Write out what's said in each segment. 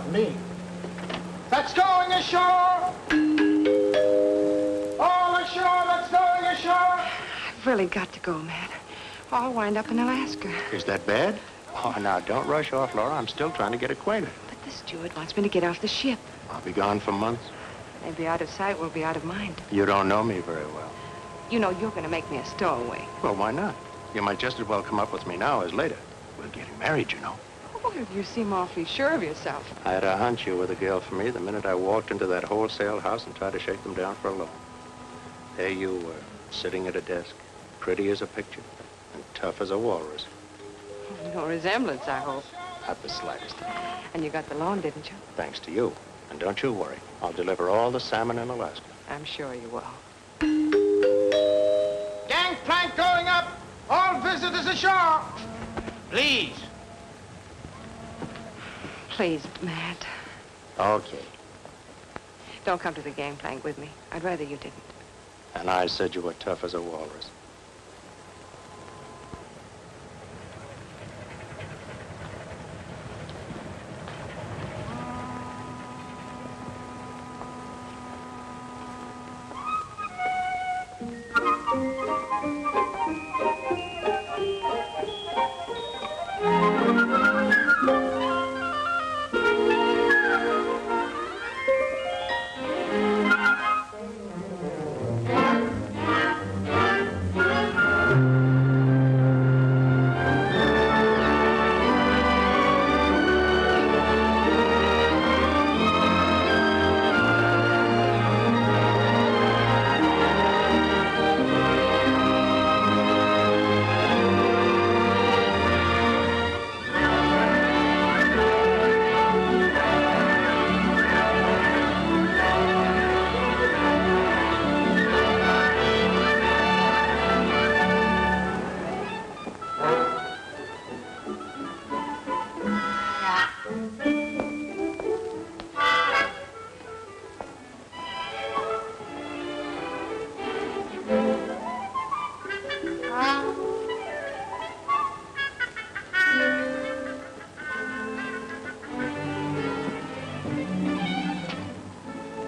about me. That's going ashore! All ashore, that's going ashore! I've really got to go, Matt. I'll wind up in Alaska. Is that bad? Oh, now, don't rush off, Laura. I'm still trying to get acquainted. But the steward wants me to get off the ship. I'll be gone for months. Maybe out of sight, we'll be out of mind. You don't know me very well. You know you're going to make me a stowaway. Well, why not? You might just as well come up with me now as later. We're getting married, you know. Oh, you seem awfully sure of yourself. I had a hunch you were the girl for me the minute I walked into that wholesale house and tried to shake them down for a loan. There you were, sitting at a desk, pretty as a picture, and tough as a walrus. No resemblance, I hope. Not the slightest. And you got the loan, didn't you? Thanks to you. And don't you worry. I'll deliver all the salmon in Alaska. I'm sure you will. Gangplank going up! All visitors ashore! Please. Please, Matt. Okay. Don't come to the gangplank with me. I'd rather you didn't. And I said you were tough as a walrus.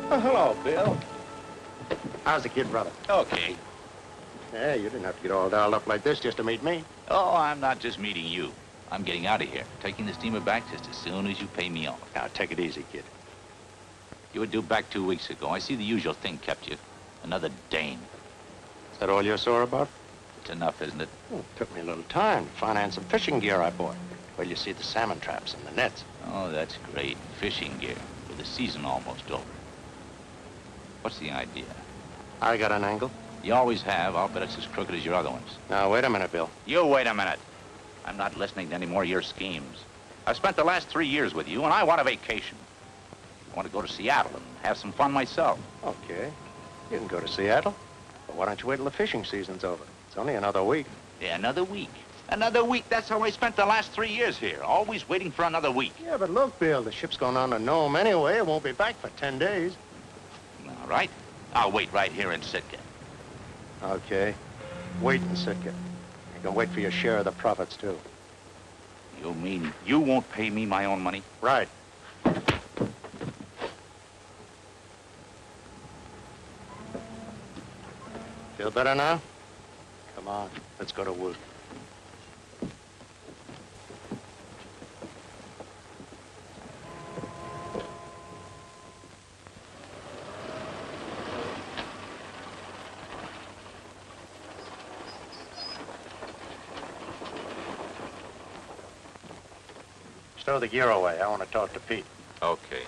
Hello, Bill. How's the kid, brother? Okay. Yeah, you didn't have to get all dolled up like this just to meet me. Oh, I'm not just meeting you. I'm getting out of here. Taking the steamer back just as soon as you pay me off. Now, take it easy, kid. You were due back 2 weeks ago. I see the usual thing kept you. Another Dane. Is that all you're sore about? It's enough, isn't it? Well, it took me a little time to finance some fishing gear I bought. Well, you see the salmon traps and the nets. Oh, that's great. Fishing gear. With the season almost over. What's the idea? I got an angle. You always have. I'll bet it's as crooked as your other ones. Now, wait a minute, Bill. You wait a minute. I'm not listening to any more of your schemes. I've spent the last 3 years with you, and I want a vacation. I want to go to Seattle and have some fun myself. Okay. You can go to Seattle. But why don't you wait till the fishing season's over? It's only another week. Yeah, another week. Another week. That's how I spent the last 3 years here. Always waiting for another week. Yeah, but look, Bill, the ship's going on to Nome anyway. It won't be back for 10 days. All right. I'll wait right here in Sitka. Okay. Wait in Sitka. You can wait for your share of the profits, too. You mean you won't pay me my own money? Right. Feel better now? Come on, let's go to work. Stow the gear away. I want to talk to Pete. Okay.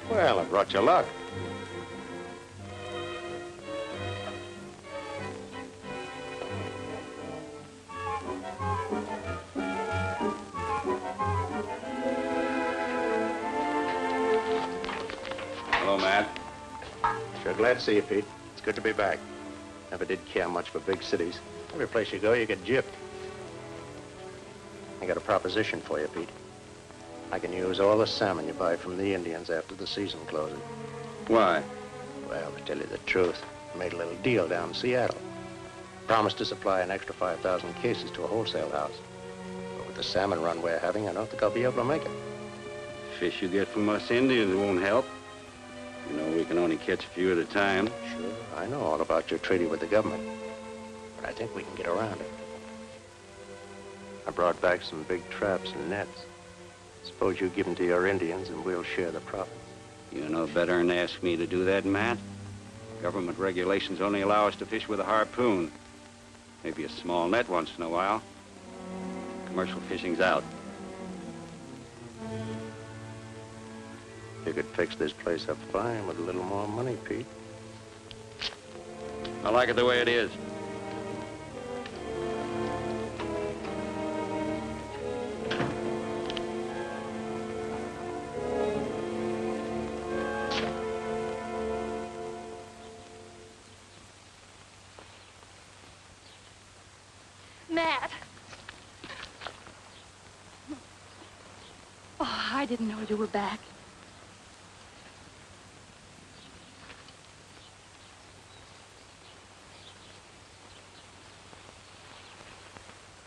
Well, I brought you luck. Hello, Matt. Sure glad to see you, Pete. It's good to be back. Never did care much for big cities. Every place you go, you get gypped. I got a proposition for you, Pete. I can use all the salmon you buy from the Indians after the season closes. Why? Well, to tell you the truth, I made a little deal down in Seattle. Promised to supply an extra 5,000 cases to a wholesale house. But with the salmon run we're having, I don't think I'll be able to make it. Fish you get from us Indians won't help. You know, we can only catch a few at a time. Sure, I know all about your treaty with the government. But I think we can get around it. I brought back some big traps and nets. Suppose you give them to your Indians and we'll share the profits. You know better than to ask me to do that, Matt. Government regulations only allow us to fish with a harpoon. Maybe a small net once in a while. Commercial fishing's out. You could fix this place up fine with a little more money, Pete. I like it the way it is. Matt. Oh, I didn't know you were back.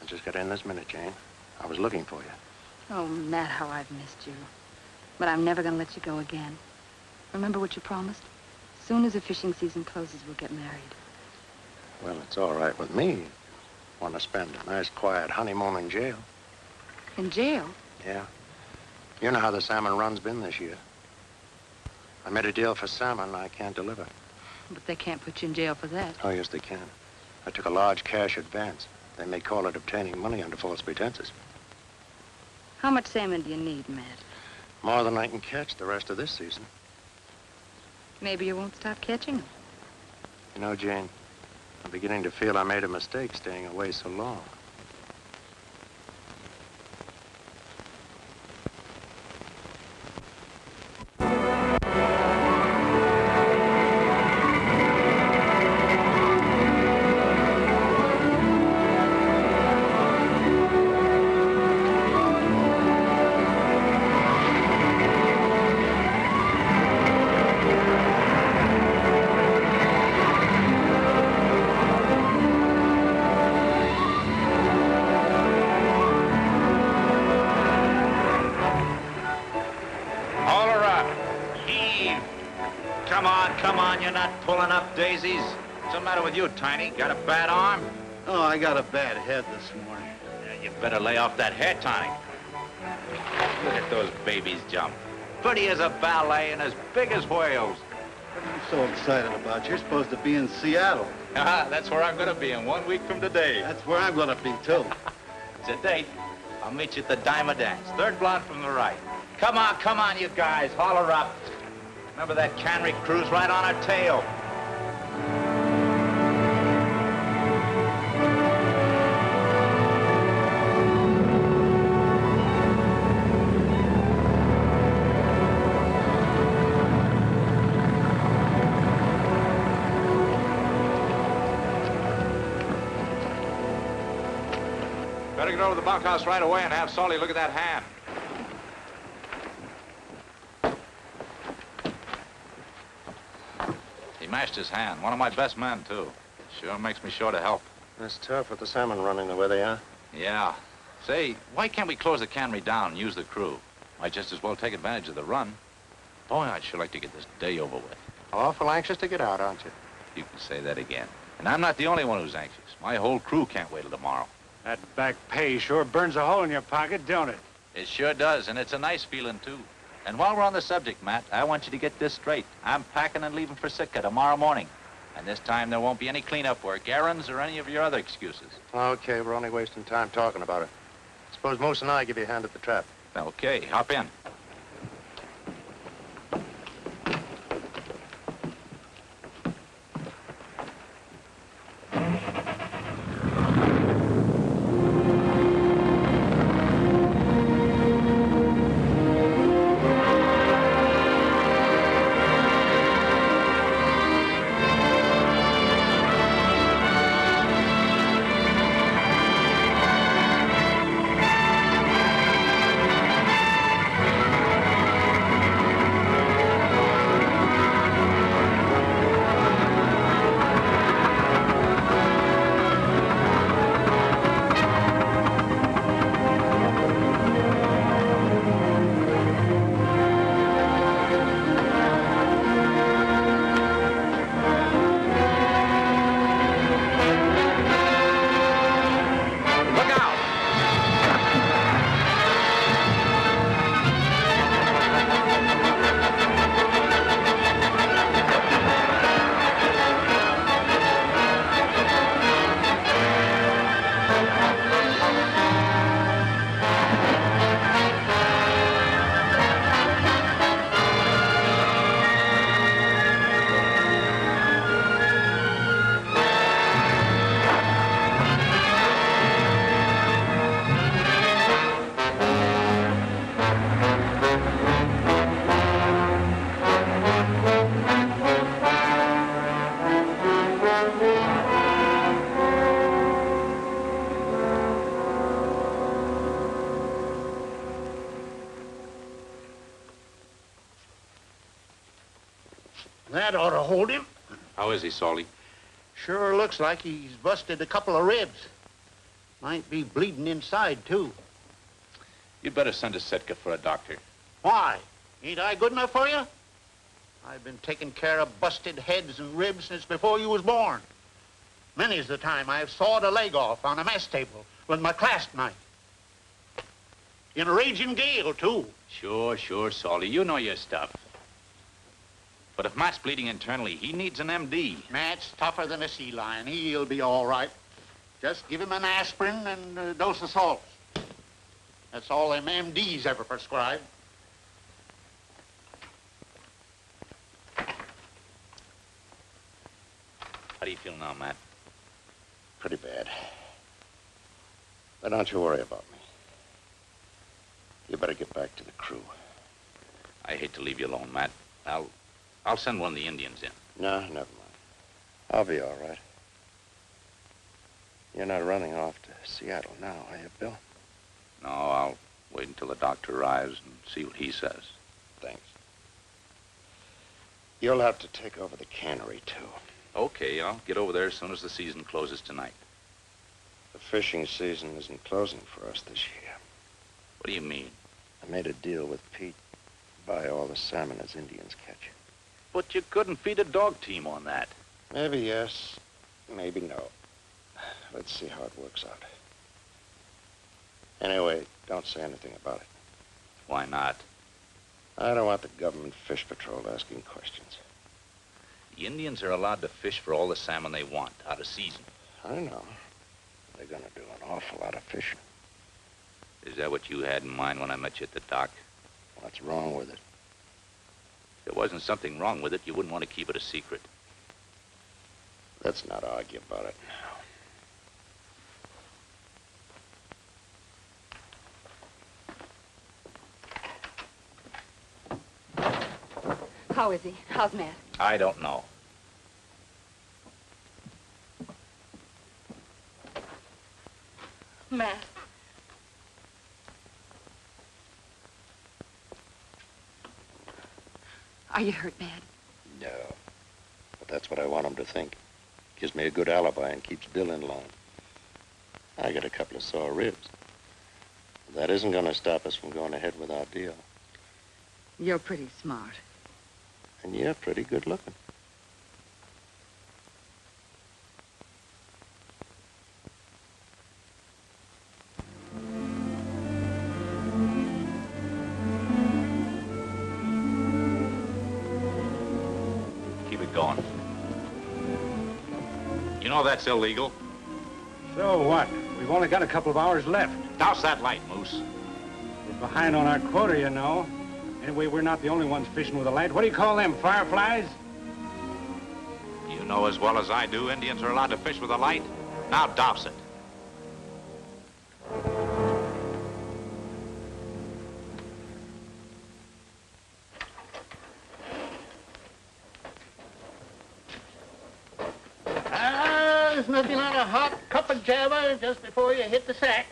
I just got in this minute, Jane. I was looking for you. Oh, Matt, how I've missed you. But I'm never going to let you go again. Remember what you promised? As soon as the fishing season closes, we'll get married. Well, it's all right with me. Want to spend a nice, quiet honeymoon in jail. In jail? Yeah. You know how the salmon run's been this year. I made a deal for salmon I can't deliver. But they can't put you in jail for that. Oh, yes, they can. I took a large cash advance. They may call it obtaining money under false pretenses. How much salmon do you need, Matt? More than I can catch the rest of this season. Maybe you won't stop catching them. You know, Jane, I'm beginning to feel I made a mistake staying away so long. Daisies. What's the matter with you, Tiny? Got a bad arm? Oh, I got a bad head this morning. Yeah, you better lay off that head, Tiny. Look at those babies jump. Pretty as a ballet and as big as whales. What are you so excited about? You're supposed to be in Seattle. That's where I'm going to be in 1 week from today. That's where I'm going to be, too. It's a date. I'll meet you at the Diamond Dance. Third blonde from the right. Come on, you guys. Holler up. Remember that cannery cruise right on our tail? Better get over to the bunkhouse right away and have Salty look at that hand. He mashed his hand. One of my best men, too. Sure makes me sure to help. It's tough with the salmon running the way they are. Yeah. Say, why can't we close the cannery down and use the crew? Might just as well take advantage of the run. Boy, I'd sure like to get this day over with. Awful anxious to get out, aren't you? You can say that again. And I'm not the only one who's anxious. My whole crew can't wait till tomorrow. That back pay sure burns a hole in your pocket, don't it? It sure does, and it's a nice feeling, too. And while we're on the subject, Matt, I want you to get this straight. I'm packing and leaving for Sitka tomorrow morning. And this time there won't be any cleanup work, errands, or any of your other excuses. Okay, we're only wasting time talking about it. Suppose Moose and I give you a hand at the trap. Okay, hop in. That ought to hold him. How is he, Salty? Sure looks like he's busted a couple of ribs. Might be bleeding inside, too. You'd better send to Sitka for a doctor. Why? Ain't I good enough for you? I've been taking care of busted heads and ribs since before you was born. Many's the time I've sawed a leg off on a mess table with my clasp knife. In a raging gale, too. Sure, Salty. You know your stuff. But if Matt's bleeding internally, he needs an MD. Matt's tougher than a sea lion. He'll be all right. Just give him an aspirin and a dose of salts. That's all them MDs ever prescribe. How do you feel now, Matt? Pretty bad. But don't you worry about me. You better get back to the crew. I hate to leave you alone, Matt. I'll send one of the Indians in. No, never mind. I'll be all right. You're not running off to Seattle now, are you, Bill? No, I'll wait until the doctor arrives and see what he says. Thanks. You'll have to take over the cannery, too. Okay, I'll get over there as soon as the season closes tonight. The fishing season isn't closing for us this year. What do you mean? I made a deal with Pete to buy all the salmon as Indians catch. But you couldn't feed a dog team on that. Maybe yes, maybe no. Let's see how it works out. Anyway, don't say anything about it. Why not? I don't want the government fish patrol asking questions. The Indians are allowed to fish for all the salmon they want, out of season. I know. They're gonna do an awful lot of fishing. Is that what you had in mind when I met you at the dock? What's wrong with it? If there wasn't something wrong with it, you wouldn't want to keep it a secret. Let's not argue about it now. How is he? How's Matt? I don't know. Matt. Are you hurt, Matt? No. But that's what I want him to think. Gives me a good alibi and keeps Bill in line. I got a couple of sore ribs. That isn't going to stop us from going ahead with our deal. You're pretty smart. And you're pretty good looking. Keep it going. You know that's illegal. So what? We've only got a couple of hours left. Douse that light, Moose. We're behind on our quota, you know. Anyway, we're not the only ones fishing with a light. What do you call them, fireflies? You know as well as I do, Indians are allowed to fish with a light. Now douse it. There's nothing like a hot cup of java just before you hit the sack.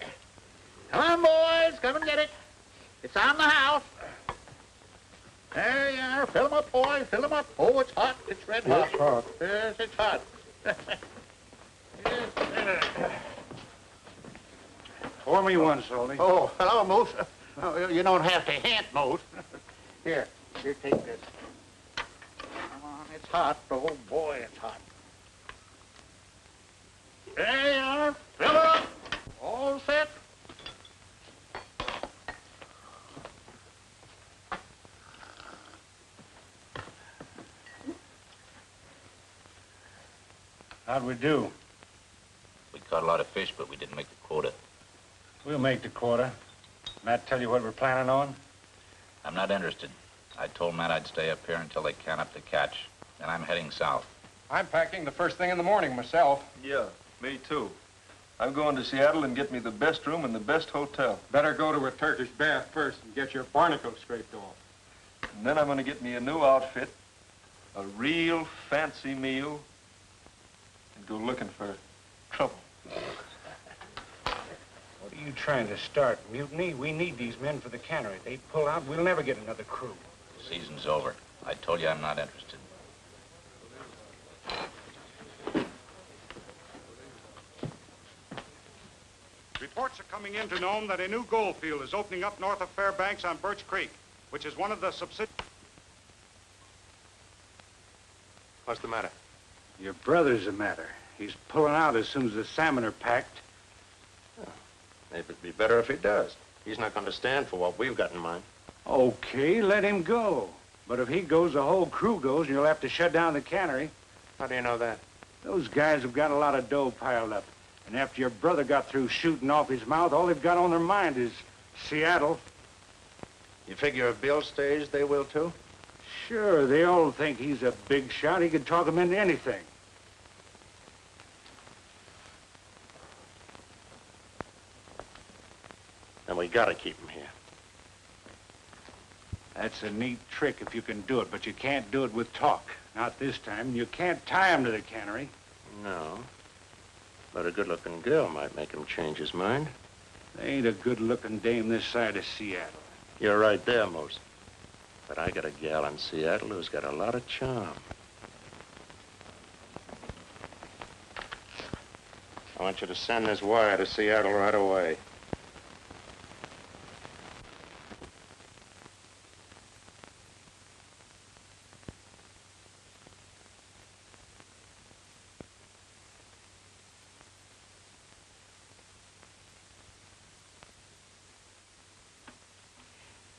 Come on, boys, come and get it. It's on the house. There you are. Fill 'em up, boys. Fill 'em up. Oh, it's hot. It's red hot. It's hot. Yes, it's hot. Yes. Pour me one, Salty. Oh, hello, Moose. Oh, you don't have to hint, Moose. Here, take this. Come on, it's hot. Oh, boy, it's hot. There you are. Fill up. All set. How'd we do? We caught a lot of fish, but we didn't make the quota. We'll make the quota. Matt tell you what we're planning on? I'm not interested. I told Matt I'd stay up here until they can up the catch. And I'm heading south. I'm packing the first thing in the morning myself. Yeah, me too. I'm going to Seattle and get me the best room in the best hotel. Better go to a Turkish bath first and get your barnacles scraped off. And then I'm going to get me a new outfit, a real fancy meal, and go looking for trouble. What are you trying to start? Mutiny? We need these men for the cannery. They pull out, we'll never get another crew. The season's over. I told you I'm not interested. Reports are coming in to Nome that a new gold field is opening up north of Fairbanks on Birch Creek, which is one of the subsidiaries. What's the matter? Your brother's the matter. He's pulling out as soon as the salmon are packed. Oh, maybe it'd be better if he does. He's not going to stand for what we've got in mind. Okay, let him go. But if he goes, the whole crew goes, and you'll have to shut down the cannery. How do you know that? Those guys have got a lot of dough piled up. And after your brother got through shooting off his mouth, all they've got on their mind is Seattle. You figure if Bill stays, they will too? Sure, they all think he's a big shot. He could talk them into anything. Then we gotta keep him here. That's a neat trick if you can do it, but you can't do it with talk. Not this time. You can't tie him to the cannery. No. But a good-looking girl might make him change his mind. There ain't a good-looking dame this side of Seattle. You're right there, Mose. But I got a gal in Seattle who's got a lot of charm. I want you to send this wire to Seattle right away.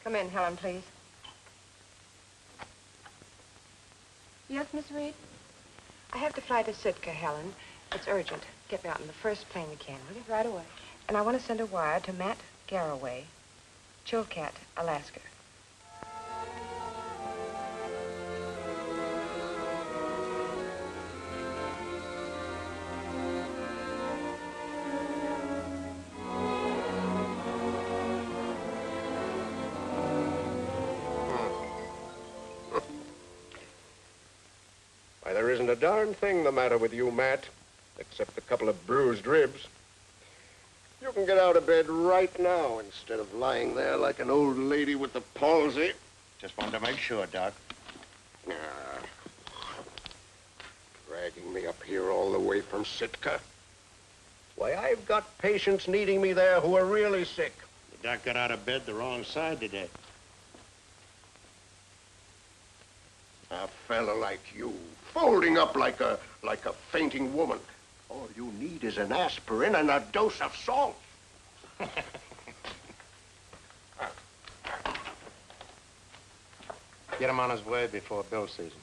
Come in, Helen, please. Yes, Miss Reed? I have to fly to Sitka, Helen. It's urgent. Get me out in the first plane we can, will you? Right away. And I want to send a wire to Matt Garraway, Chilkat, Alaska. Why, there isn't a darn thing the matter with you, Matt, except a couple of bruised ribs. You can get out of bed right now instead of lying there like an old lady with the palsy. Just wanted to make sure, Doc. Dragging me up here all the way from Sitka. Why, I've got patients needing me there who are really sick. The doc got out of bed the wrong side today. A fella like you, folding up like a fainting woman. All you need is an aspirin and a dose of salt. Get him on his way before Bill sees him.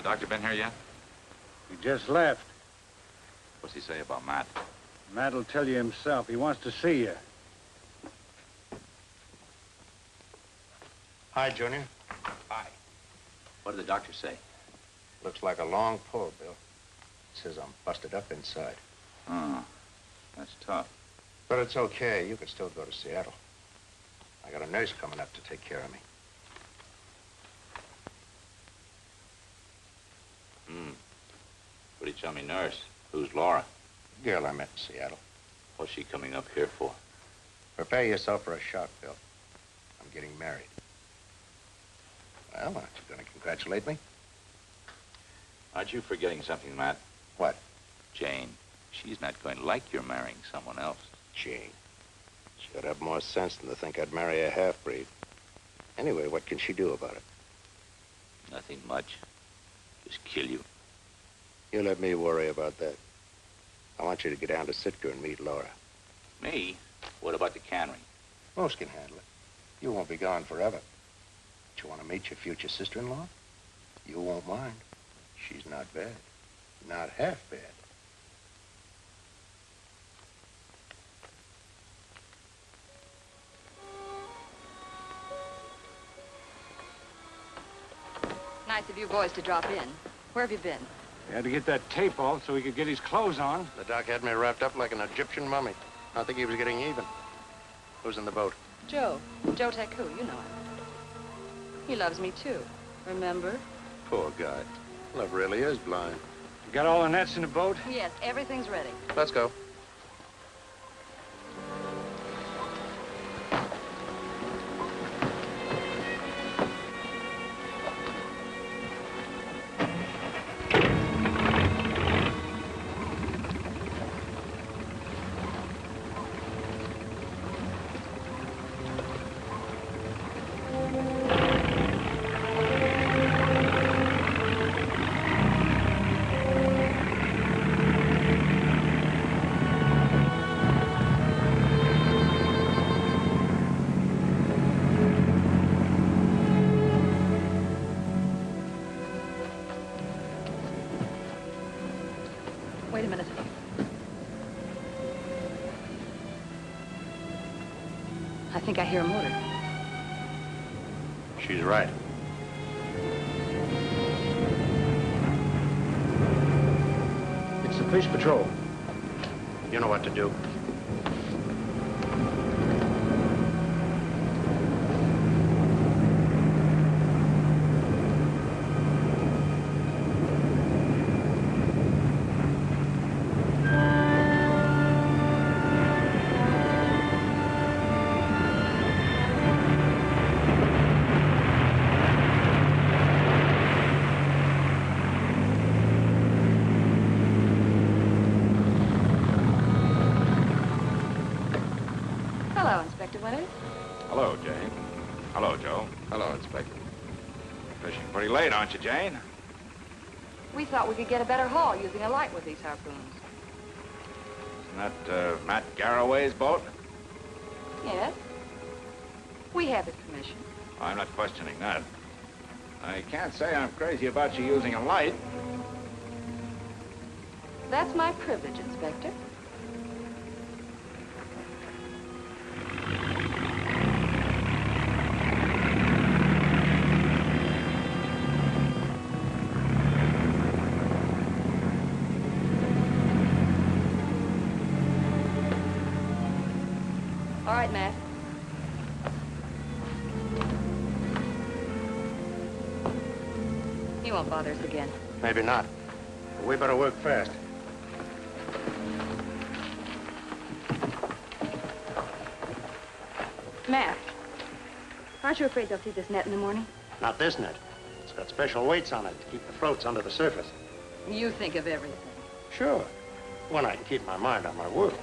Doctor been here yet? He just left. What's he say about Matt? Matt'll tell you himself. He wants to see you. Hi, Junior. Hi. What did the doctor say? Looks like a long pull, Bill. Says I'm busted up inside. Oh, that's tough. But it's okay. You can still go to Seattle. I got a nurse coming up to take care of me. What did you tell me, nurse? Who's Laura? Girl I met in Seattle. What's she coming up here for? Prepare yourself for a shock, Bill. I'm getting married. Well, aren't you going to congratulate me? Aren't you forgetting something, Matt? What? Jane. She's not going to like you're marrying someone else. Jane. She'd have more sense than to think I'd marry a half-breed. Anyway, what can she do about it? Nothing much. Just kill you. You let me worry about that. I want you to get down to Sitka and meet Laura. Me? What about the cannery? Most can handle it. You won't be gone forever. But you want to meet your future sister-in-law? You won't mind. She's not bad. Not half bad. Nice of you boys to drop in. Where have you been? He had to get that tape off so he could get his clothes on. The doc had me wrapped up like an Egyptian mummy. I think he was getting even. Who's in the boat? Joe. Joe Taku, you know him. He loves me, too. Remember? Poor guy. Love really is blind. You got all the nets in the boat? Yes, everything's ready. Let's go. Wait a minute. I think I hear a motor. She's right. It's the fish patrol. You know what to do. Hello, Inspector Winters. Hello, Jane. Hello, Joe. Hello, Inspector. Fishing pretty late, aren't you, Jane? We thought we could get a better haul using a light with these harpoons. Isn't that Matt Garraway's boat? Yes. We have his permission. I'm not questioning that. I can't say I'm crazy about you using a light. That's my privilege, Inspector. All right, Matt. He won't bother us again. Maybe not. But we better work fast. Matt, aren't you afraid they'll see this net in the morning? Not this net. It's got special weights on it to keep the floats under the surface. You think of everything. Sure. When I can keep my mind on my work.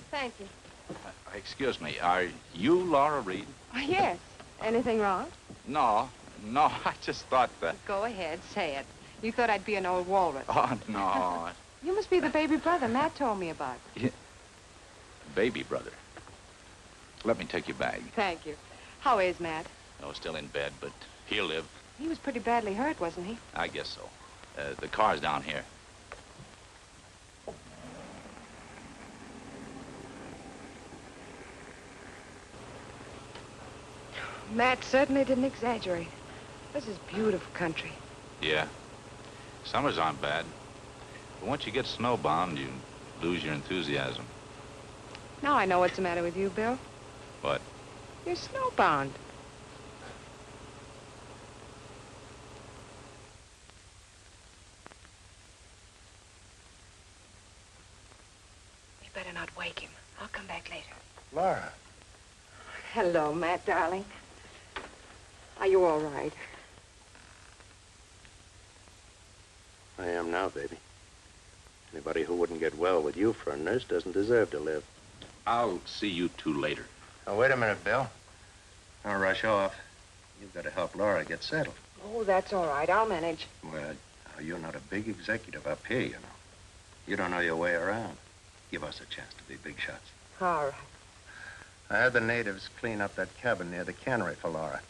Thank you. Excuse me, are you Laura Reed? Oh, yes. Anything wrong? No, I just thought that... Go ahead, say it. You thought I'd be an old walrus. Oh, no. You must be the baby brother Matt told me about. Yeah. Baby brother. Let me take your bag. Thank you. How is Matt? Oh, still in bed, but he'll live. He was pretty badly hurt, wasn't he? I guess so. The car's down here. Matt certainly didn't exaggerate. This is beautiful country. Yeah. Summers aren't bad. But once you get snowbound, you lose your enthusiasm. Now I know what's the matter with you, Bill. What? You're snowbound. We better not wake him. I'll come back later. Laura. Hello, Matt, darling. Are you all right? I am now, baby. Anybody who wouldn't get well with you for a nurse doesn't deserve to live. I'll see you two later. Now, wait a minute, Bill. Don't rush off. You've got to help Laura get settled. Oh, that's all right. I'll manage. Well, you're not a big executive up here, you know. You don't know your way around. Give us a chance to be big shots. All right. I had the natives clean up that cabin near the cannery for Laura.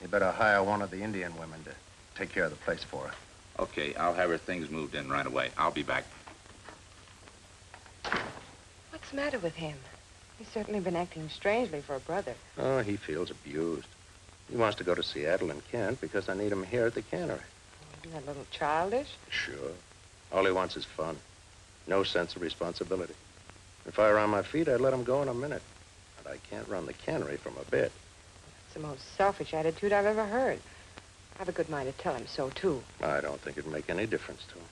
You better hire one of the Indian women to take care of the place for her. Okay, I'll have her things moved in right away. I'll be back. What's the matter with him? He's certainly been acting strangely for a brother. Oh, he feels abused. He wants to go to Seattle and can't because I need him here at the cannery. Isn't that a little childish? Sure. All he wants is fun. No sense of responsibility. If I were on my feet, I'd let him go in a minute. But I can't run the cannery from a bed. It's the most selfish attitude I've ever heard. I have a good mind to tell him so, too. I don't think it'd make any difference to him.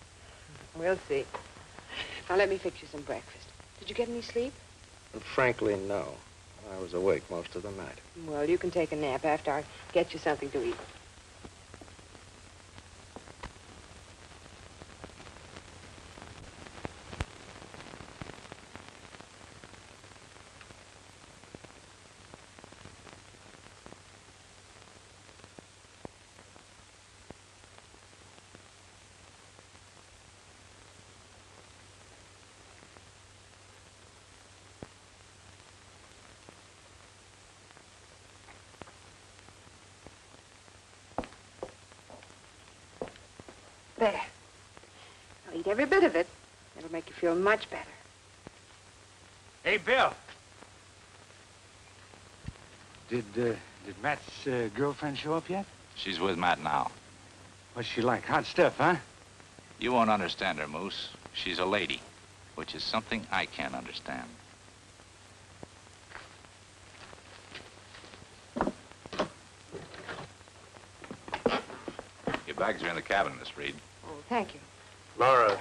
We'll see. Now, let me fix you some breakfast. Did you get any sleep? Frankly, no. I was awake most of the night. Well, you can take a nap after I get you something to eat. There. I'll eat every bit of it. It'll make you feel much better. Hey, Bill. Did Matt's girlfriend show up yet? She's with Matt now. What's she like? Hot stuff, huh? You won't understand her, Moose. She's a lady, which is something I can't understand. Your bags are in the cabin, Miss Reed. Oh, thank you. Laura,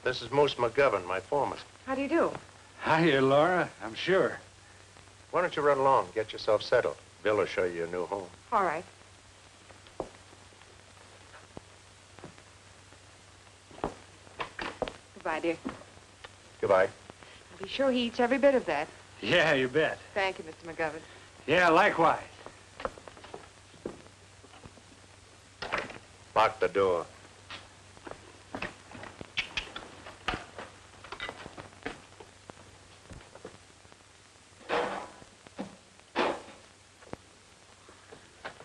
this is Moose McGovern, my foreman. How do you do? Hiya, Laura. I'm sure. Why don't you run along, get yourself settled? Bill will show you your new home. All right. Goodbye, dear. Goodbye. I'll be sure he eats every bit of that. Yeah, you bet. Thank you, Mr. McGovern. Yeah, likewise. Lock the door.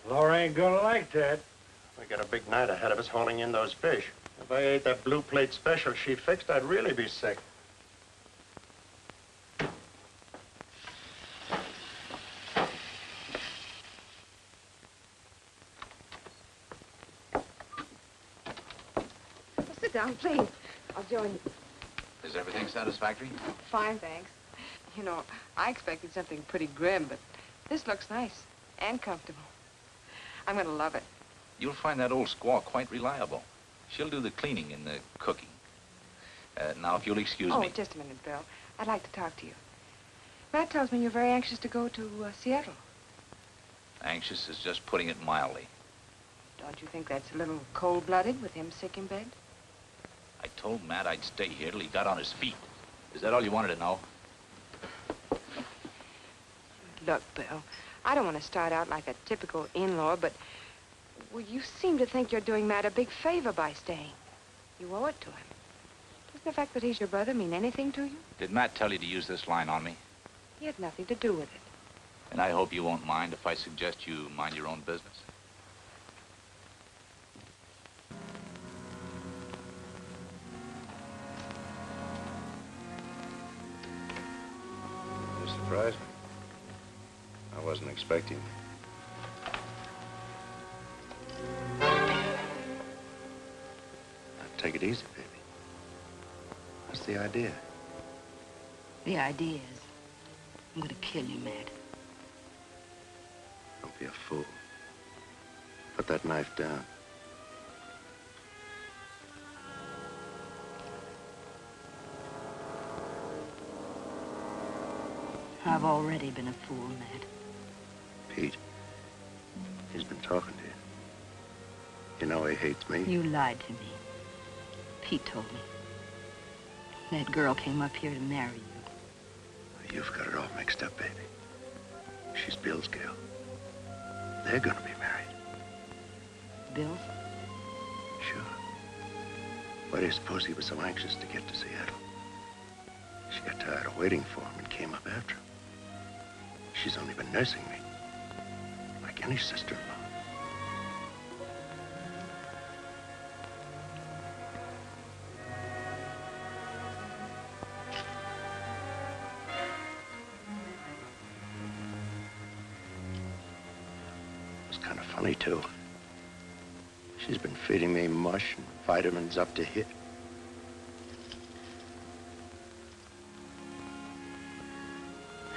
Laura ain't gonna like that. We got a big night ahead of us hauling in those fish. If I ate that blue plate special she fixed, I'd really be sick. Sit down, please. I'll join you. Is everything satisfactory? Fine, thanks. You know, I expected something pretty grim, but this looks nice and comfortable. I'm going to love it. You'll find that old squaw quite reliable. She'll do the cleaning and the cooking. Now, if you'll excuse me. Oh, just a minute, Bill. I'd like to talk to you. Matt tells me you're very anxious to go to Seattle. Anxious is just putting it mildly. Don't you think that's a little cold-blooded with him sick in bed? I told Matt I'd stay here till he got on his feet. Is that all you wanted to know? Look, Bill, I don't want to start out like a typical in-law, but, well, you seem to think you're doing Matt a big favor by staying. You owe it to him. Doesn't the fact that he's your brother mean anything to you? Did Matt tell you to use this line on me? He had nothing to do with it. And I hope you won't mind if I suggest you mind your own business. You surprised me. I wasn't expecting you. Now, take it easy, baby. What's the idea? The idea is, I'm gonna kill you, Matt. Don't be a fool. Put that knife down. I've already been a fool, Matt. Pete, he's been talking to you. You know he hates me. You lied to me. Pete told me. That girl came up here to marry you. You've got it all mixed up, baby. She's Bill's gal. They're gonna be married. bills? Sure. Why do you suppose he was so anxious to get to Seattle? She got tired of waiting for him and came up after him. She's only been nursing me, like any sister-in-law. It's kind of funny, too. She's been feeding me mush and vitamins up to here.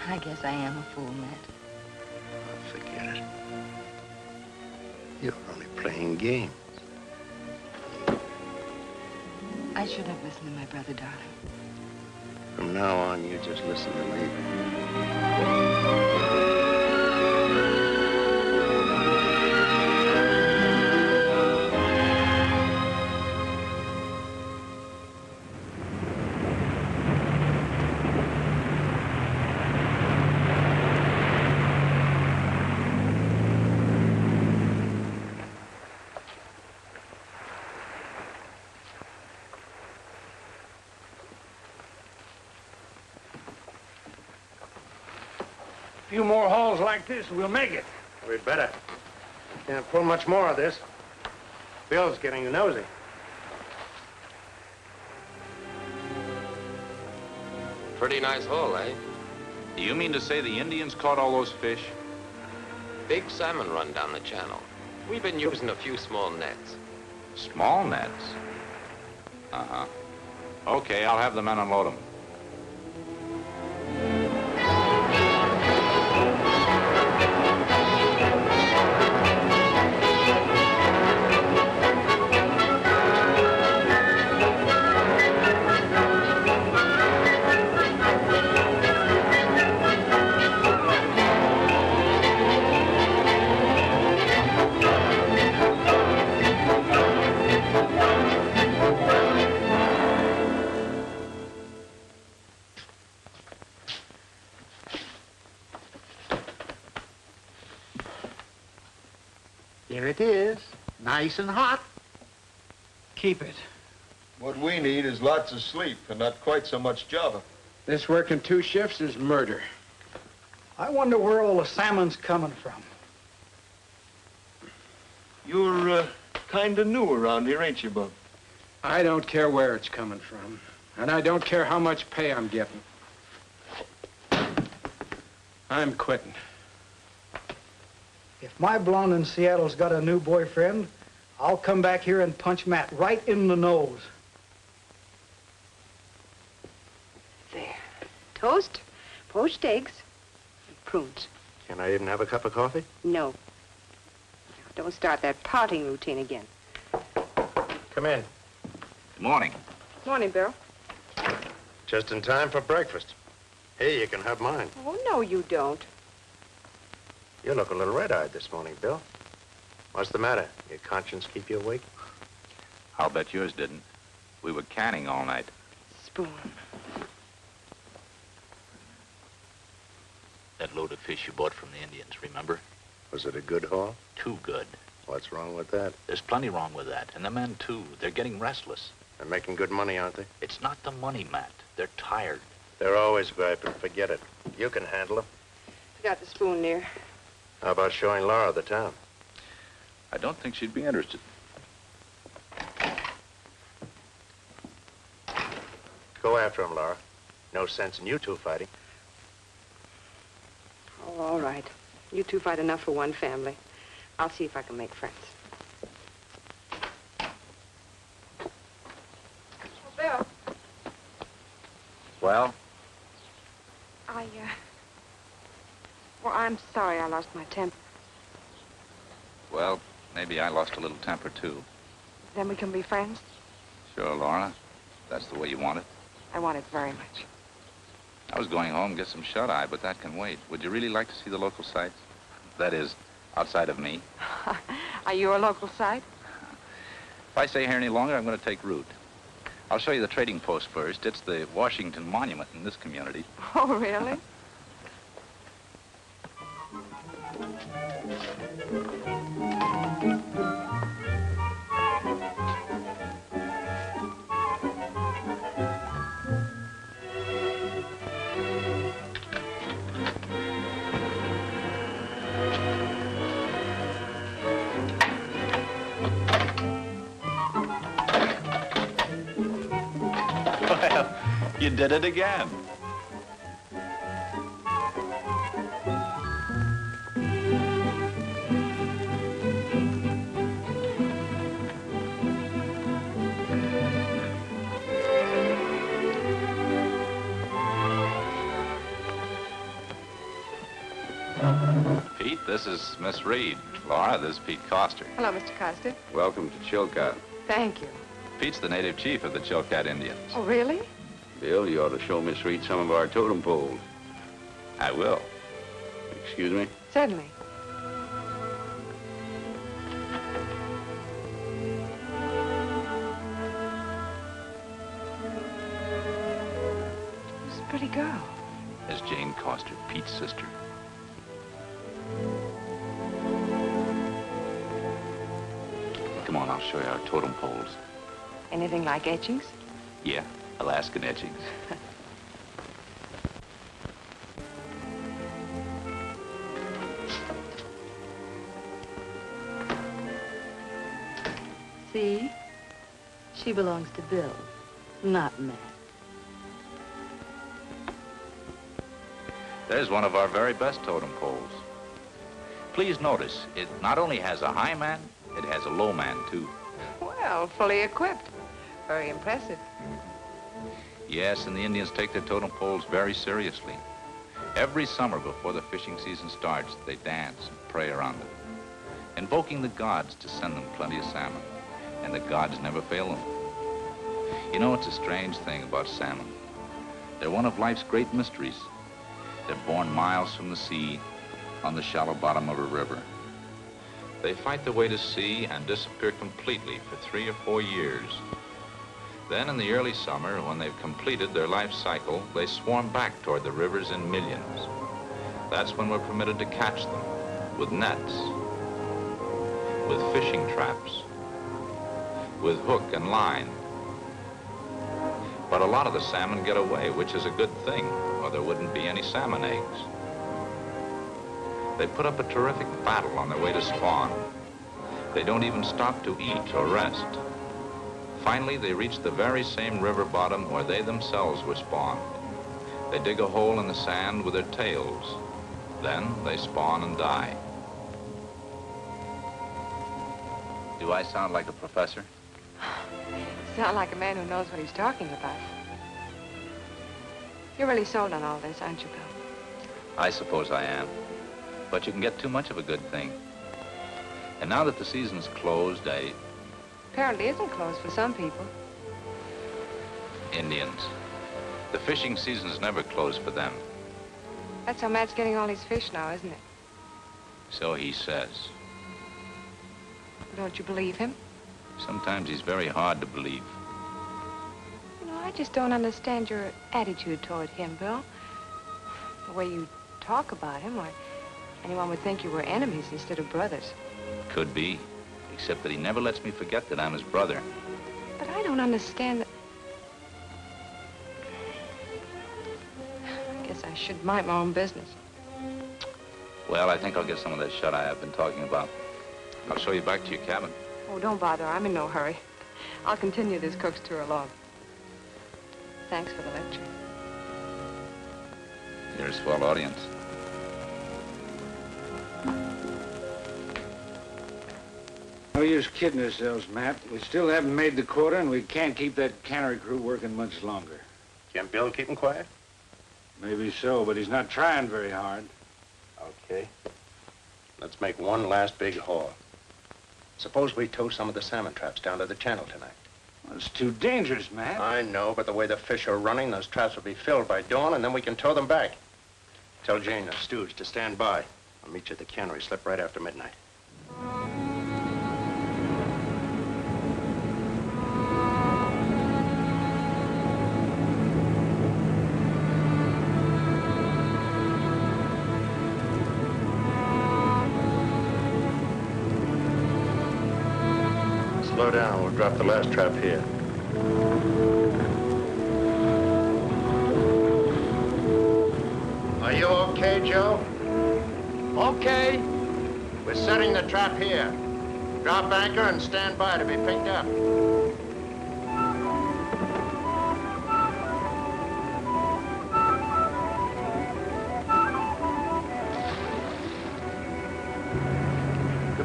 I guess I am a fool, Matt. Oh, forget it. You're only playing games. I should have listened to my brother, darling. From now on, you just listen to me. A few more hauls like this, we'll make it. We'd better. Can't pull much more of this. Bill's getting nosy. Pretty nice haul, eh? Do you mean to say the Indians caught all those fish? Big salmon run down the channel. We've been using a few small nets. Small nets? Uh-huh. Okay, I'll have the men unload them. Here it is, nice and hot. Keep it. What we need is lots of sleep and not quite so much java. This working 2 shifts is murder. I wonder where all the salmon's coming from. You're kind of new around here, ain't you, Bub? I don't care where it's coming from. And I don't care how much pay I'm getting. I'm quitting. If my blonde in Seattle's got a new boyfriend, I'll come back here and punch Matt right in the nose. There. Toast, poached eggs, and prunes. Can I even have a cup of coffee? No. Don't start that pouting routine again. Come in. Good morning. Morning, Bill. Just in time for breakfast. Here, you can have mine. Oh, no, you don't. You look a little red-eyed this morning, Bill. What's the matter? Your conscience keep you awake? I'll bet yours didn't. We were canning all night. Spoon. That load of fish you bought from the Indians, remember? Was it a good haul? Too good. What's wrong with that? There's plenty wrong with that. And the men, too. They're getting restless. They're making good money, aren't they? It's not the money, Matt. They're tired. They're always griping. Forget it. You can handle them. Forgot the spoon there. How about showing Laura the town? I don't think she'd be interested. Go after him, Laura. No sense in you two fighting. Oh, all right. You two fight enough for one family. I'll see if I can make friends. Oh, Bill. Well? Well, I'm sorry I lost my temper. Well, maybe I lost a little temper, too. Then we can be friends? Sure, Lorna. That's the way you want it. I want it very much. I was going home to get some shut-eye, but that can wait. Would you really like to see the local sights? That is, outside of me. Are you a local sight? If I stay here any longer, I'm going to take root. I'll show you the trading post first. It's the Washington Monument in this community. Oh, really? You did it again. Pete, this is Miss Reed. Laura, this is Pete Koster. Hello, Mr. Koster. Welcome to Chilcot. Thank you. Pete's the native chief of the Chilcat Indians. Oh, really? Bill, you ought to show Miss Reed some of our totem poles. I will. Excuse me? Certainly. Who's a pretty girl? There's Jane Koster, Pete's sister. Come on, I'll show you our totem poles. Anything like etchings? Yeah, Alaskan etchings. See? She belongs to Bill, not Matt. There's one of our very best totem poles. Please notice, it not only has a high man, it has a low man, too. Well, fully equipped. Very impressive. Yes, and the Indians take their totem poles very seriously. Every summer before the fishing season starts, they dance and pray around them, invoking the gods to send them plenty of salmon. And the gods never fail them. You know, it's a strange thing about salmon. They're one of life's great mysteries. They're born miles from the sea on the shallow bottom of a river. They fight their way to sea and disappear completely for 3 or 4 years. Then in the early summer, when they've completed their life cycle, they swarm back toward the rivers in millions. That's when we're permitted to catch them with nets, with fishing traps, with hook and line. But a lot of the salmon get away, which is a good thing, or there wouldn't be any salmon eggs. They put up a terrific battle on their way to spawn. They don't even stop to eat or rest. Finally, they reach the very same river bottom where they themselves were spawned. They dig a hole in the sand with their tails. Then they spawn and die. Do I sound like a professor? Sound like a man who knows what he's talking about. You're really sold on all this, aren't you, Bill? I suppose I am. But you can get too much of a good thing. And now that the season's closed, Apparently isn't closed for some people. Indians. The fishing season's never closed for them. That's how Matt's getting all his fish now, isn't it? So he says. Don't you believe him? Sometimes he's very hard to believe. You know, I just don't understand your attitude toward him, Bill. The way you talk about him, or anyone would think you were enemies instead of brothers. Could be, except that he never lets me forget that I'm his brother. But I don't understand that. I guess I should mind my own business. Well, I think I'll get some of that shut-eye I've been talking about. I'll show you back to your cabin. Oh, don't bother. I'm in no hurry. I'll continue this cook's tour alone. Thanks for the lecture. You're a swell audience. No use kidding ourselves, Matt. We still haven't made the quota, and we can't keep that cannery crew working much longer. Can't Bill keep him quiet? Maybe so, but he's not trying very hard. Okay. Let's make one last big haul. Suppose we tow some of the salmon traps down to the channel tonight. Well, it's too dangerous, Matt. I know, but the way the fish are running, those traps will be filled by dawn, and then we can tow them back. Tell Jane, the steward, to stand by. I'll meet you at the cannery slip right after midnight. Slow down. We'll drop the last trap here. Are you okay, Joe? Okay. We're setting the trap here. Drop anchor and stand by to be picked up.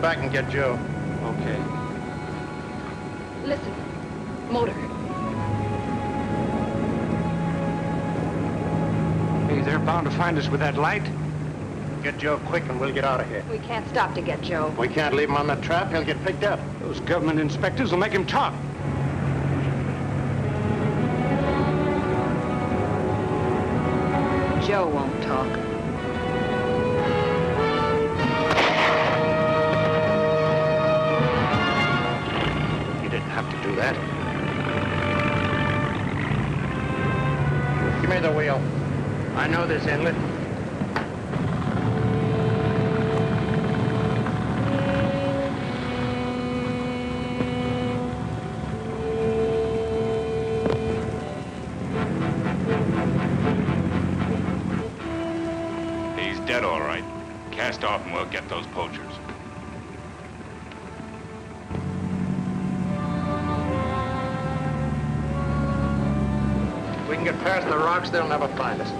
back and get Joe. Okay. Listen, motor. Hey, they're bound to find us with that light. Get Joe quick and we'll get out of here. We can't stop to get Joe. We can't leave him on the trap. He'll get picked up. Those government inspectors will make him talk. Joe won't talk. You didn't have to do that. Give me the wheel. I know this inlet. Dead, all right. Cast off and we'll get those poachers. If we can get past the rocks, they'll never find us.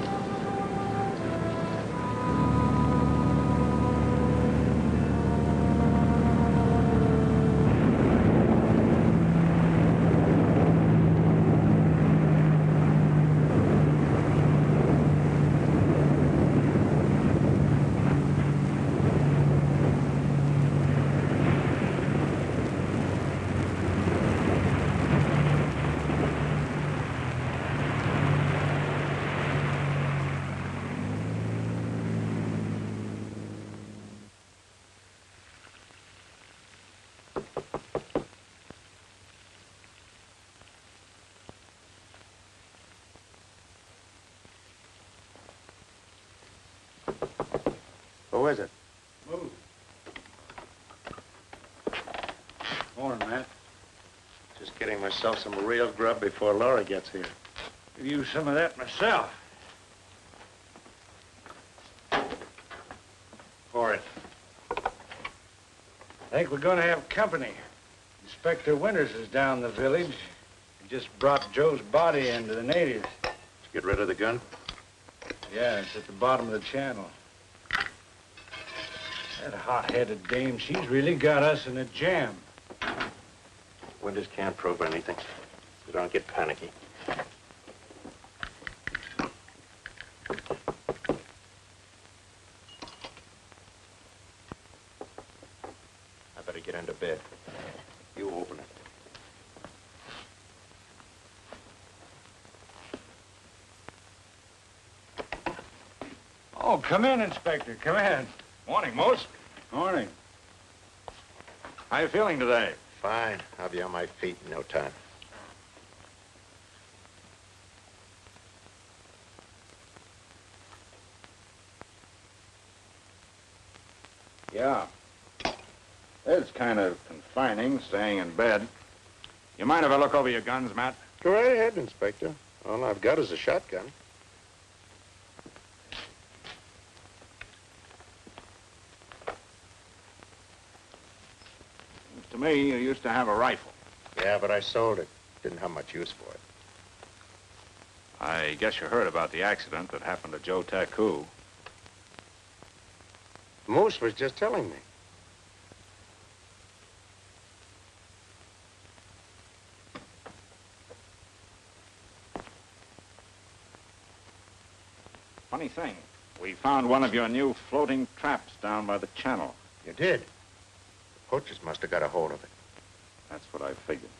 Who is it? Move. Morning, Matt. Just getting myself some real grub before Laura gets here. Could use some of that myself. Pour it. I think we're gonna have company. Inspector Winters is down the village. He just brought Joe's body in to the natives. Did you get rid of the gun? Yeah, it's at the bottom of the channel. That hot-headed dame, she's really got us in a jam. Winters can't prove anything. So don't get panicky. I better get into bed. You open it. Oh, come in, Inspector, come in. Morning, Mose. Morning. How you feeling today? Fine. I'll be on my feet in no time. Yeah. It's kind of confining, staying in bed. You mind if I look over your guns, Matt? Go right ahead, Inspector. All I've got is a shotgun. To me, you used to have a rifle. Yeah, but I sold it. Didn't have much use for it. I guess you heard about the accident that happened to Joe Taku. Moose was just telling me. Funny thing, we found one of your new floating traps down by the channel. You did? The poachers must have got a hold of it. That's what I figured.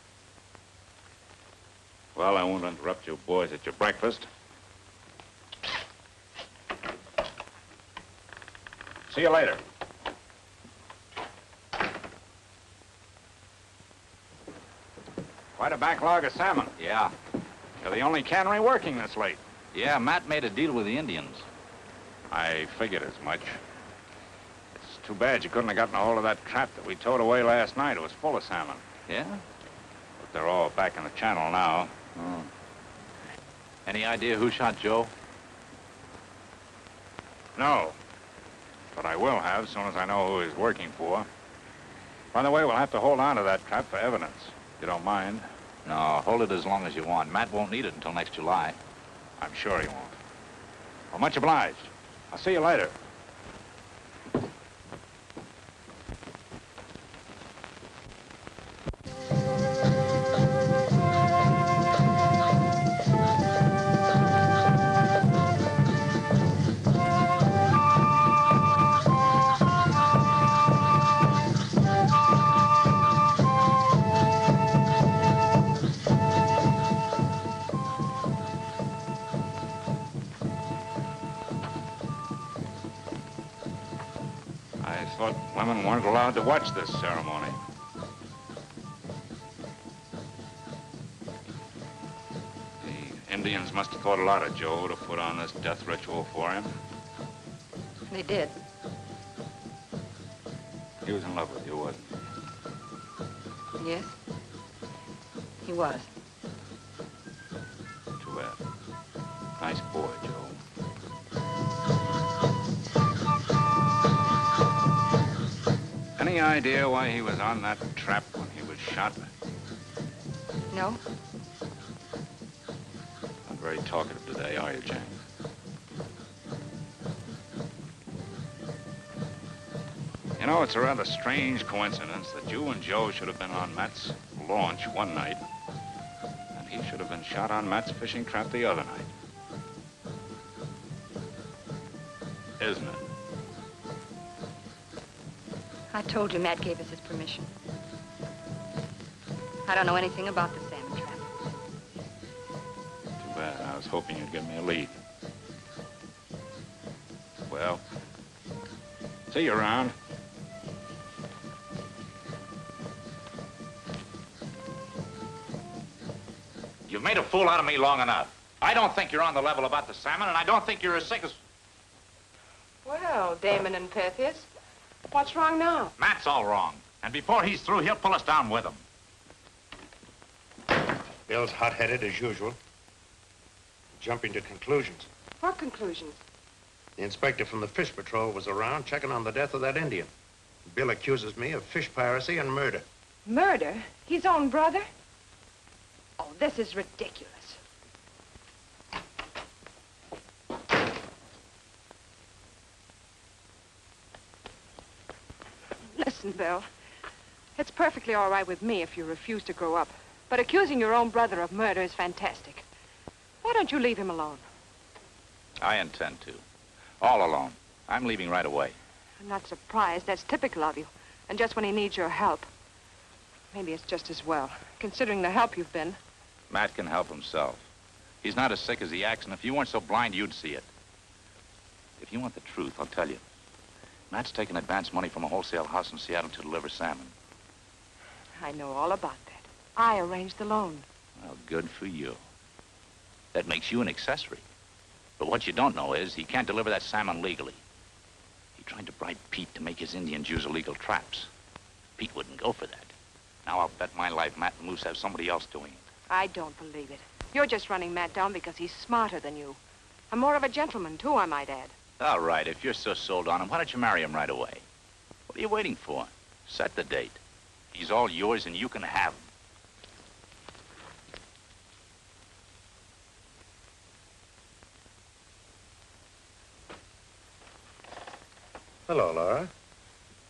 Well, I won't interrupt you boys at your breakfast. See you later. Quite a backlog of salmon. Yeah. You're the only cannery working this late. Yeah, Matt made a deal with the Indians. I figured as much. It's too bad you couldn't have gotten a hold of that trap that we towed away last night. It was full of salmon. Yeah? But they're all back in the channel now. Oh. Any idea who shot Joe? No. But I will have as soon as I know who he's working for. By the way, we'll have to hold on to that trap for evidence. You don't mind? No, hold it as long as you want. Matt won't need it until next July. I'm sure he won't. Well, much obliged. I'll see you later. thought women weren't allowed to watch this ceremony. The Indians must have thought a lot of Joe to put on this death ritual for him. They did. He was in love with you, wasn't he? Yes. He was. Too bad. Nice boy, Joe. Any idea why he was on that trap when he was shot? No? Not very talkative today, are you, James? You know, it's a rather strange coincidence that you and Joe should have been on Matt's launch one night, and he should have been shot on Matt's fishing trap the other night. Isn't it? I told you Matt gave us his permission. I don't know anything about the salmon trap. Too bad. I was hoping you'd give me a lead. Well, see you around. You've made a fool out of me long enough. I don't think you're on the level about the salmon, and I don't think you're as sick as... Well, Damon and Pythias, what's wrong now? Matt's all wrong. And before he's through, he'll pull us down with him. Bill's hot-headed as usual. Jumping to conclusions. What conclusions? The inspector from the Fish Patrol was around checking on the death of that Indian. Bill accuses me of fish piracy and murder. Murder? His own brother? Oh, this is ridiculous. Listen, Bill. It's perfectly all right with me if you refuse to grow up. But accusing your own brother of murder is fantastic. Why don't you leave him alone? I intend to. All alone. I'm leaving right away. I'm not surprised. That's typical of you. And just when he needs your help. Maybe it's just as well, considering the help you've been. Matt can help himself. He's not as sick as he acts, and if you weren't so blind, you'd see it. If you want the truth, I'll tell you. Matt's taken advance money from a wholesale house in Seattle to deliver salmon. I know all about that. I arranged the loan. Well, good for you. That makes you an accessory. But what you don't know is he can't deliver that salmon legally. He tried to bribe Pete to make his Indians use illegal traps. Pete wouldn't go for that. Now I'll bet my life Matt and Moose have somebody else doing it. I don't believe it. You're just running Matt down because he's smarter than you. And more of a gentleman, too, I might add. All right, if you're so sold on him, why don't you marry him right away? What are you waiting for? Set the date. He's all yours and you can have him. Hello, Laura.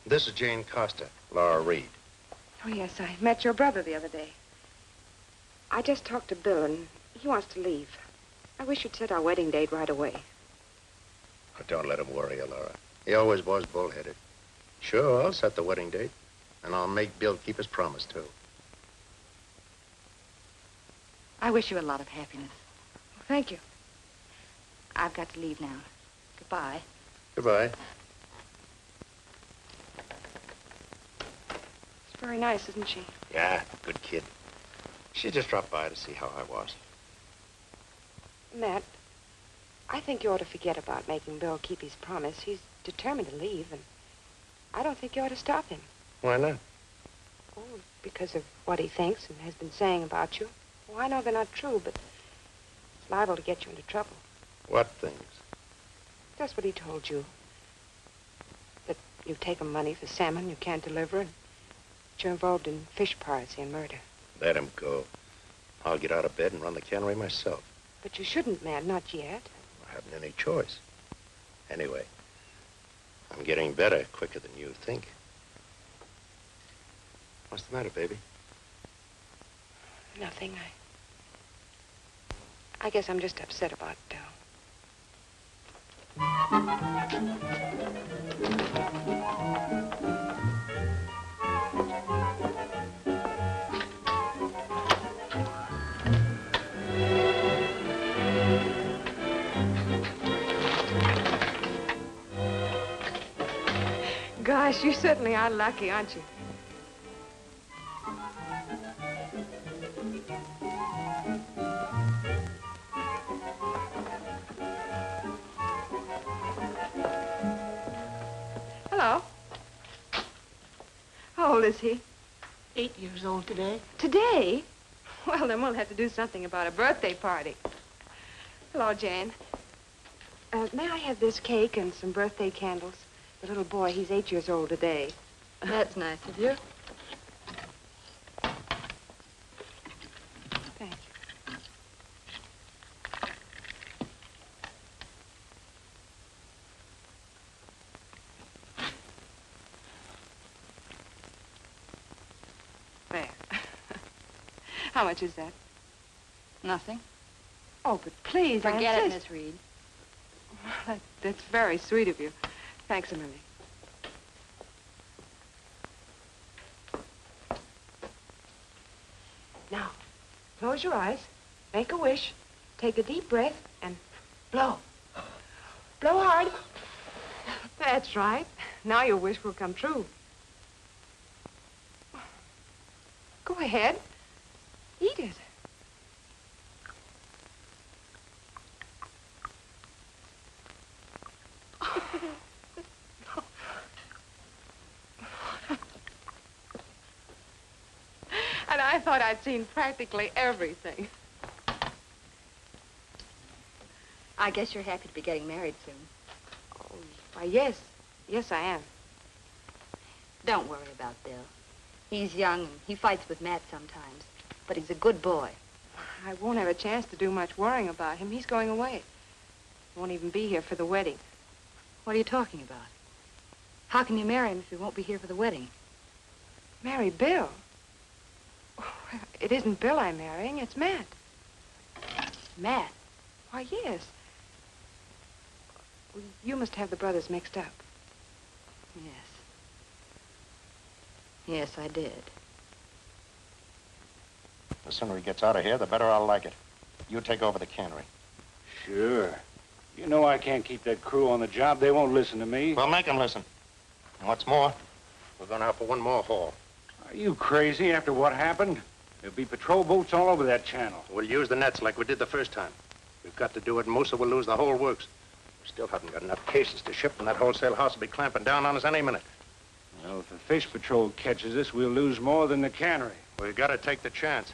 This is Jane Koster, Laura Reed. Oh, yes, I met your brother the other day. I just talked to Bill, and he wants to leave. I wish you'd set our wedding date right away. Oh, don't let him worry you, Laura. He always was bullheaded. Sure, I'll set the wedding date, and I'll make Bill keep his promise, too. I wish you a lot of happiness. Well, thank you. I've got to leave now. Goodbye. Goodbye. She's very nice, isn't she? Yeah, good kid. She just dropped by to see how I was. Matt, I think you ought to forget about making Bill keep his promise. He's determined to leave, and I don't think you ought to stop him. Why not? Oh, because of what he thinks and has been saying about you. Well, I know they're not true, but it's liable to get you into trouble. What things? Just what he told you. That you've taken money for salmon you can't deliver, and that you're involved in fish piracy and murder. Let him go. I'll get out of bed and run the cannery myself. But you shouldn't, Matt, not yet. I haven't any choice. Anyway, I'm getting better quicker than you think. What's the matter, baby? Nothing. I guess I'm just upset about gosh, you certainly are lucky, aren't you? Hello. How old is he? 8 years old today. Today? Well, then we'll have to do something about a birthday party. Hello, Jane. May I have this cake and some birthday candles? The little boy, he's 8 years old today. That's nice of you. Thank you. There. How much is that? Nothing. Oh, but please, I Forget it, insist. Miss Reed. That's very sweet of you. Thanks a million. Now, close your eyes, make a wish, take a deep breath, and blow. Blow hard. That's right. Now your wish will come true. Go ahead. Eat it. And I thought I'd seen practically everything. I guess you're happy to be getting married soon. Oh, why, yes. Yes, I am. Don't worry about Bill. He's young and he fights with Matt sometimes, but he's a good boy. I won't have a chance to do much worrying about him. He's going away. Won't even be here for the wedding. What are you talking about? How can you marry him if he won't be here for the wedding? Marry Bill? Oh, it isn't Bill I'm marrying, it's Matt. Matt? Why, yes. Well, you must have the brothers mixed up. Yes. Yes, I did. The sooner he gets out of here, the better I'll like it. You take over the cannery. Sure. You know I can't keep that crew on the job. They won't listen to me. Well, make them listen. And what's more, we're going out for one more haul. Are you crazy after what happened? There'll be patrol boats all over that channel. We'll use the nets like we did the first time. We've got to do it, Moose, or we'll lose the whole works. We still haven't got enough cases to ship, and that wholesale house will be clamping down on us any minute. Well, if the fish patrol catches us, we'll lose more than the cannery. We've got to take the chance.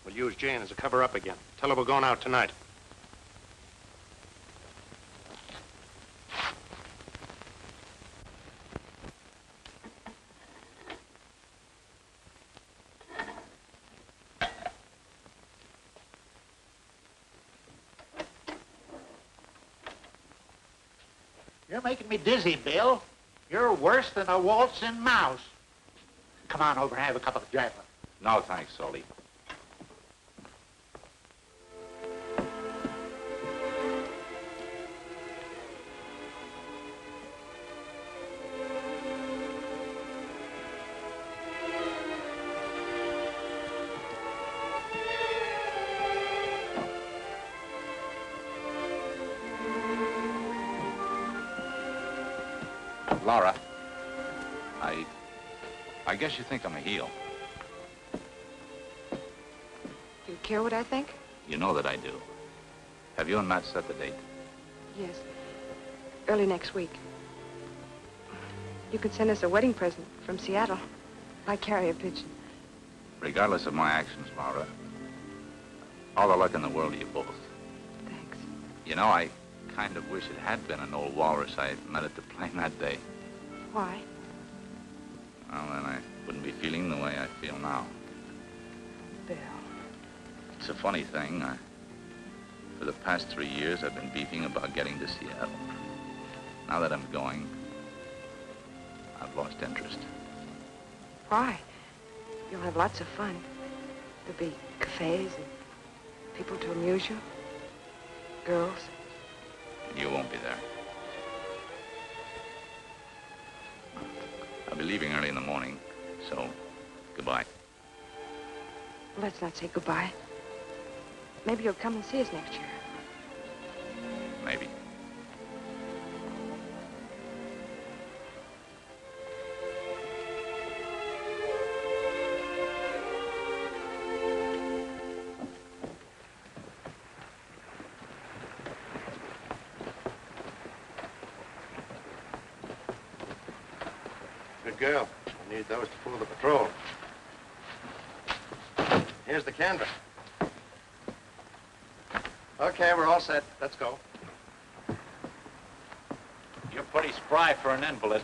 We'll use Jane as a cover-up again. Tell her we're going out tonight. You're making me dizzy, Bill. You're worse than a waltzing mouse. Come on over and have a cup of Java. No, thanks, Salty. Laura, I guess you think I'm a heel. You care what I think? You know that I do. Have you and Matt set the date? Yes. Early next week. You could send us a wedding present from Seattle. By carrier pigeon. Regardless of my actions, Laura, all the luck in the world to you both. Thanks. You know, I kind of wish it had been an old walrus I met at the plane that day. Why? Well, then I wouldn't be feeling the way I feel now. Bill. It's a funny thing. For the past 3 years, I've been beefing about getting to Seattle. Now that I'm going, I've lost interest. Why? You'll have lots of fun. There'll be cafes and people to amuse you. Girls. You won't be there. I'll be leaving early in the morning, so goodbye. Let's not say goodbye. Maybe you'll come and see us next year. Maybe. Good girl. We need those to pull the patrol. Here's the canvas. Okay, we're all set. Let's go. You're pretty spry for an invalid.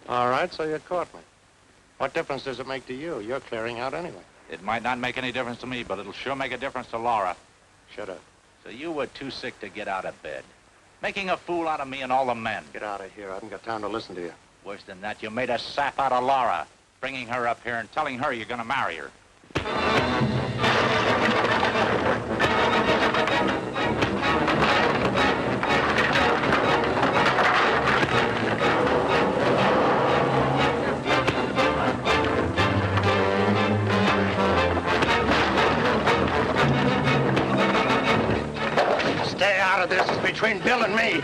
All right, so you caught me. What difference does it make to you? You're clearing out anyway. It might not make any difference to me, but it'll sure make a difference to Laura. Shut up. So you were too sick to get out of bed. Making a fool out of me and all the men. Get out of here. I haven't got time to listen to you. Worse than that, you made a sap out of Laura, bringing her up here and telling her you're gonna marry her. Stay out of this. It's between Bill and me.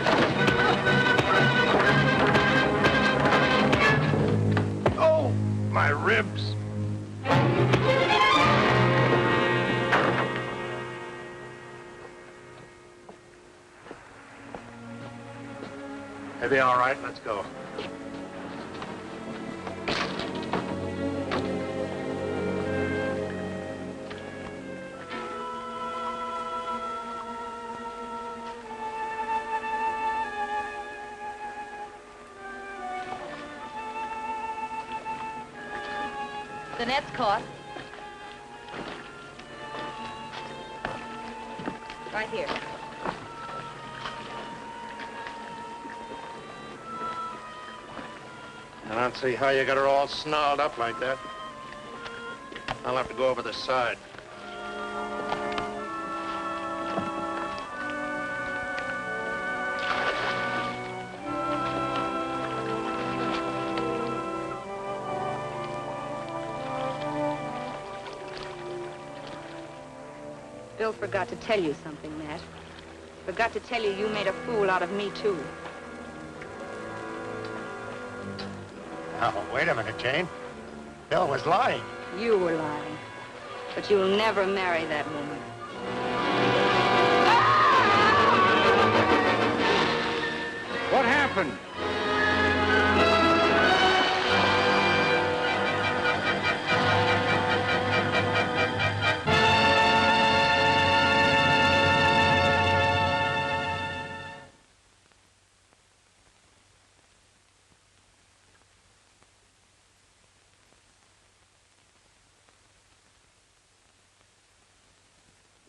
Oh, my ribs. Heavy, all right, let's go. The net's caught. Right here. I don't see how you got her all snarled up like that. I'll have to go over the side. Bill forgot to tell you something, Matt. Forgot to tell you you made a fool out of me, too. Now, wait a minute, Jane. Bill was lying. You were lying. But you'll never marry that woman. What happened?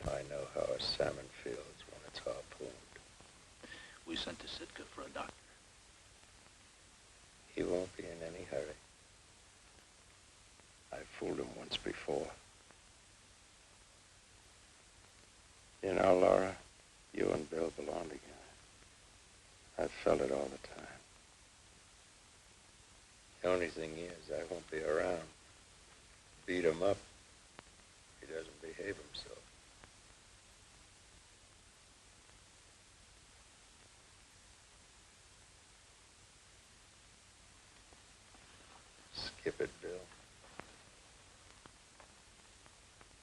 I know how a salmon feels when it's harpooned. We sent to Sitka for a doctor. He won't be in any hurry. I fooled him once before. You know, Laura, you and Bill belong together. I've felt it all the time. The only thing is, I won't be around. Beat him up. He doesn't behave himself. Skip it, Bill.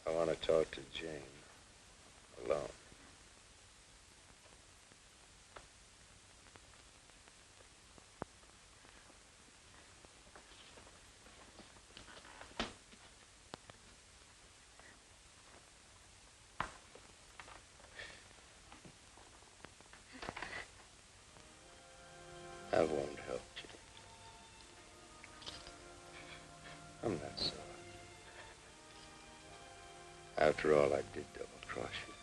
I want to talk to Jane alone. I won't help you. I'm not sorry. After all, I did double-cross you.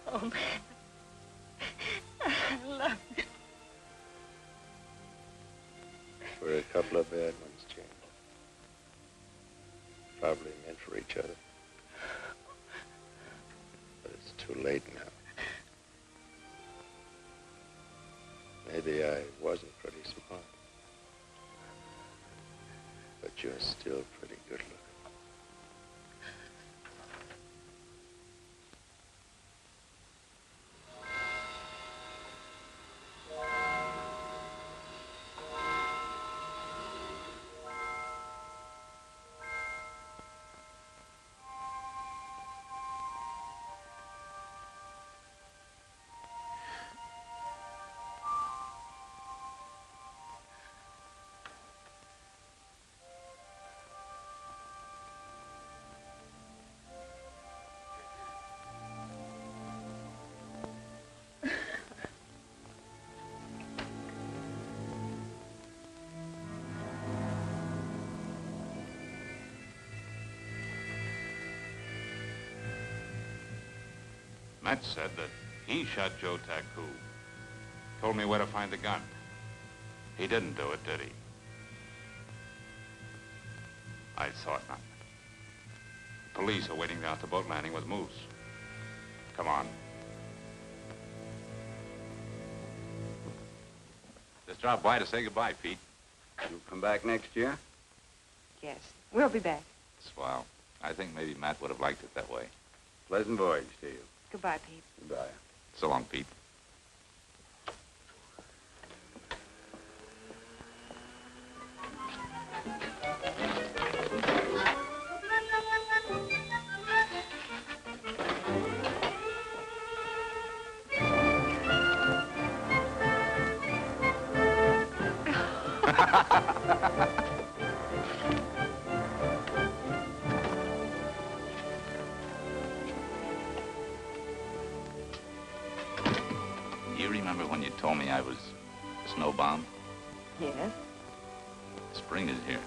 Oh, man. I love you. We're a couple of bad ones, Jane. Probably meant for each other. But it's too late now. Maybe I wasn't pretty smart. But you're still pretty good looking. Matt said that he shot Joe Taku. Told me where to find the gun. He didn't do it, did he? I thought not. The police are waiting down at the boat landing with Moose. Come on. Just drop by to say goodbye, Pete. You'll come back next year? Yes, we'll be back. Swell. I think maybe Matt would have liked it that way. Pleasant voyage to you. Goodbye, Pete. Goodbye. So long, Pete. You remember when you told me I was snowbound? Yes. Spring is here.